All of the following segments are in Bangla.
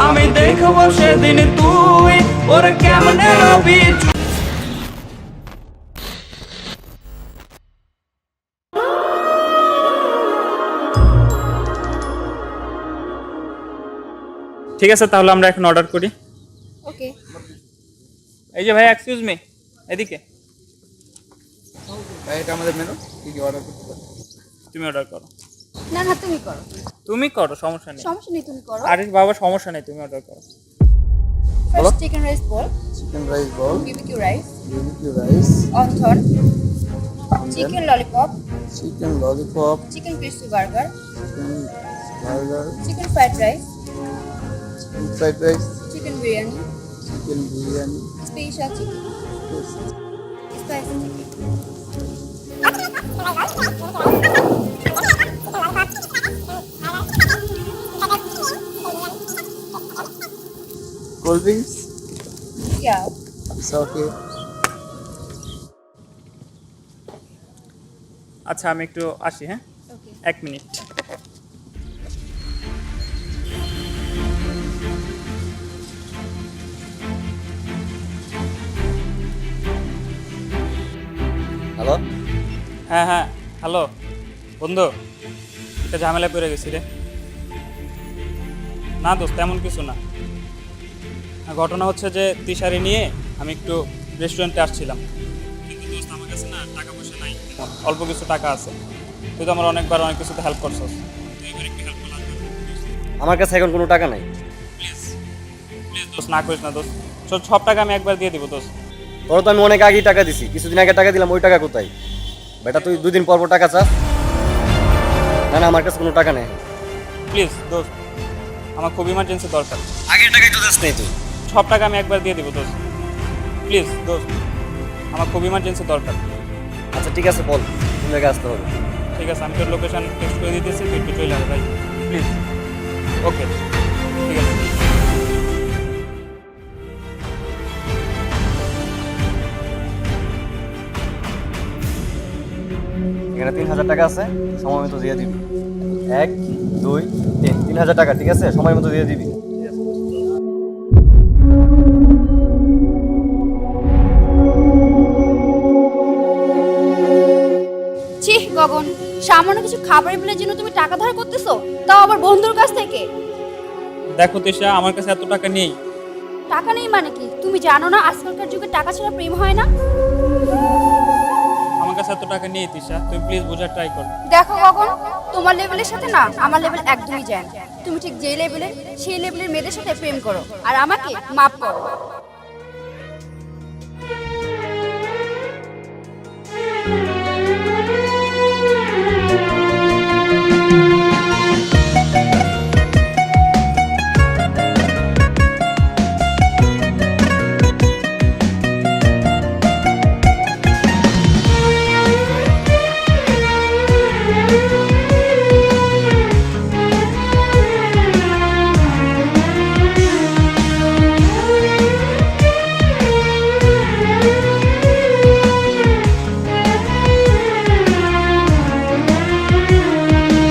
আমি দেখবো সেদিন তুই ওরে কেমনে রবি। ঠিক আছে, তাহলে আমরা এখন অর্ডার করি। ওকে। এই যে ভাই, এক্সকিউজ মি, এদিকে। ভাই এটা আমাদের মেনু, কি কি অর্ডার করতে পারি? তুমি অর্ডার করো। না না, তুমি করো। তুমি করো, সমস্যা নেই। সমস্যা নেই, তুমি করো। আরে বাবা, সমস্যা নেই, তুমি অর্ডার করো। First chicken rice ball, chicken rice ball, BBQ rice, BBQ rice, wonton, chicken lollipop, chicken lollipop, chicken crispy burger, chicken burger, chicken fried rice, chicken fried rice, chicken biryani, chicken biryani, special chicken, spicy chicken. Cold drinks. Yeah. It's okay. আচ্ছা, আমি একটু আসি, হ্যাঁ, ওকে। 1 মিনিট। হ্যালো। হ্যাঁ হ্যাঁ, হ্যালো বন্ধু, একটা ঝামেলা পড়ে গেছি রে। না দোস্ত, তেমন কিছু না। ঘটনা হচ্ছে যে তিশারি নিয়ে আমি একটু রেস্টুরেন্টে আসছিলাম, কিন্তু দোস্ত আমার কাছে না টাকা পয়সা নাই, অল্প কিছু টাকা আছে। তুই তো আমার অনেকবার অনেক কিছুতে হেল্প করছস, তুই এবার একটু হেল্প করলাম। আমার কাছে এখন কোনো টাকা নাই। প্লিজ প্লিজ দোস্ত, না করিস না দোস্ত, সব টাকা আমি একবার দিয়ে দিব দোস্ত। তোর তো আমি অনেক আগেই টাকা দিছি, কিছুদিন আগে টাকা দিলাম, ওই টাকা কোথায়? বেটা তুই 2 দিন পর পর টাকা চাস? না না, আমার কাছে কোনো টাকা নেই। প্লিজ দোস্ত, আমার খুব ইমার্জেন্সি দরকার। আগের টাকাই তো দিস নেই তুই। সব টাকা আমি একবার দিয়ে দিব দোস্ত, প্লিজ দোস্ত, আমার খুব ইমার্জেন্সি দরকার। আচ্ছা ঠিক আছে, বল কোন জায়গায় আসতে হবে। ঠিক আছে, আমি তোর লোকেশন টেক্সট করে দিতেছি, তুই একটু চলে আয় ভাই, প্লিজ। ওকে, ঠিক আছে। এখানে 3000 টাকা আছে, সময় মতো দিয়ে দিবি। 1 2 3, 3000 টাকা, ঠিক আছে? সময় মতো দিয়ে দিবি। চিহ গগন, সামান্য কিছু খাবারের বিলের জন্য তুমি টাকা ধার করতেছো, তাও আবার বন্ধুর কাছ থেকে। দেখো তিশা, আমার কাছে এত টাকা নেই। টাকা নেই মানে কি? তুমি জানো না আজকালকার যুগে টাকা ছাড়া প্রেম হয় না? আমার কাছে এত টাকা নেই তিশা, তুমি প্লিজ বোঝার ট্রাই করো। দেখো গগন, তোমার লেভেলের সাথে না আমার লেভেল একদমই যায় না। তুমি ঠিক যে লেভেলের, সেই লেভেলের মেয়েদের সাথে প্রেম করো, আর আমাকে মাফ করো।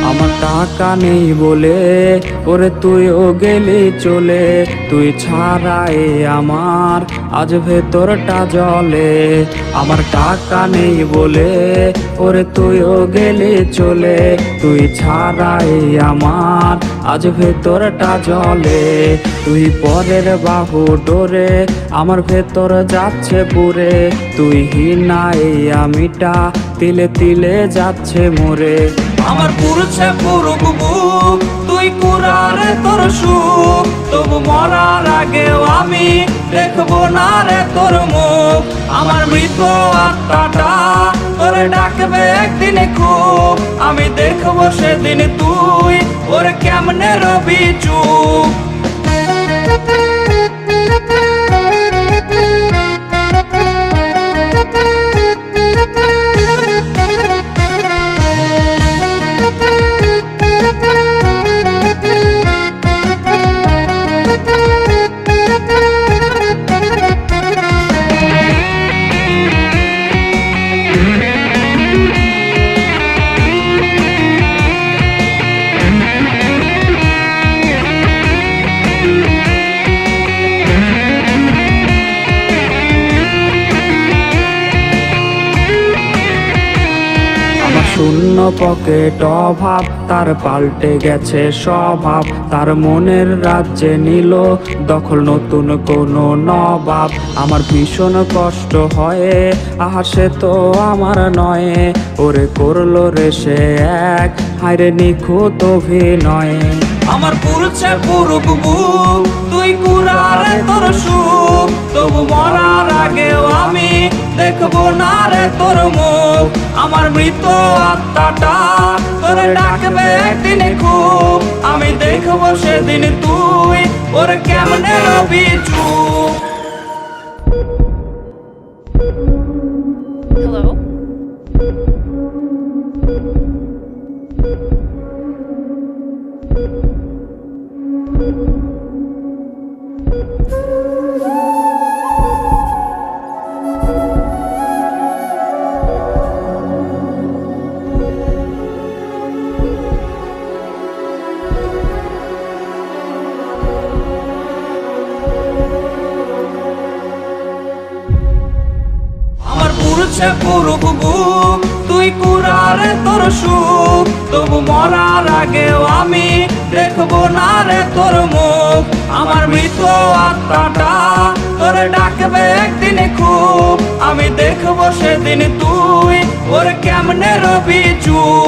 আমার টাকা নেই বলে ওরে তুইও গেলি চলে, তুই ছাড়াই আমার আজ ভেতরটা জলে। আমার টাকা নেই বলে ওরে তুইও গেলি চলে, তুই ছাড়াই আমার আজ ভেতরটা জলে। তুই পরের বাহু ডোরে আমার ভেতর যাচ্ছে পুরে, তুই হিনাই আমিটা তিলে তিলে যাচ্ছে মরে। আমার পুরুষে পুরুক বুক, তুই কুরারে তোর সুখ, তবু মরার আগেও আমি দেখবো না রে তোর মুখ। আমার মৃত আত্মাটা তোরে ডাকবে একদিনে খুব, আমি দেখবো সেদিন তুই ওরে কেমনে রবি চুপ। পকেট অভাব, তার পাল্টে গেছে স্বভাব। তার মনের রাজ্যে নিল দখল নতুন কোনো নবাব। আমার ভীষণ কষ্ট হয়, আহা সে তো আমার নয়। ওরে করলো রে সে এক, হায়রে নিখুঁত অভিনয়। আমার পুরছে পুরুক বুক, তুই কুড়ারে তোর সুখ। তবু মরার আগেও আমি দেখবো না রে তোর মুখ। আমার মৃত আত্মাটা তোরে ডাকবে একদিন খুব। আমি দেখবো সেদিন তুই ওরে কেমনে রবি চুপ। হ্যালো, আমার পুরছে পুরুক বুক, তুই কুড়ারে তোর সুখ। তবু মরার আগেও আমি দেখবো না রে তোর মুখ। আমার মৃত আত্মাটা তোরে ডাকবে একদিন খুব। আমি দেখবো সেদিন তুই ওর কেমনে রবি চুপ।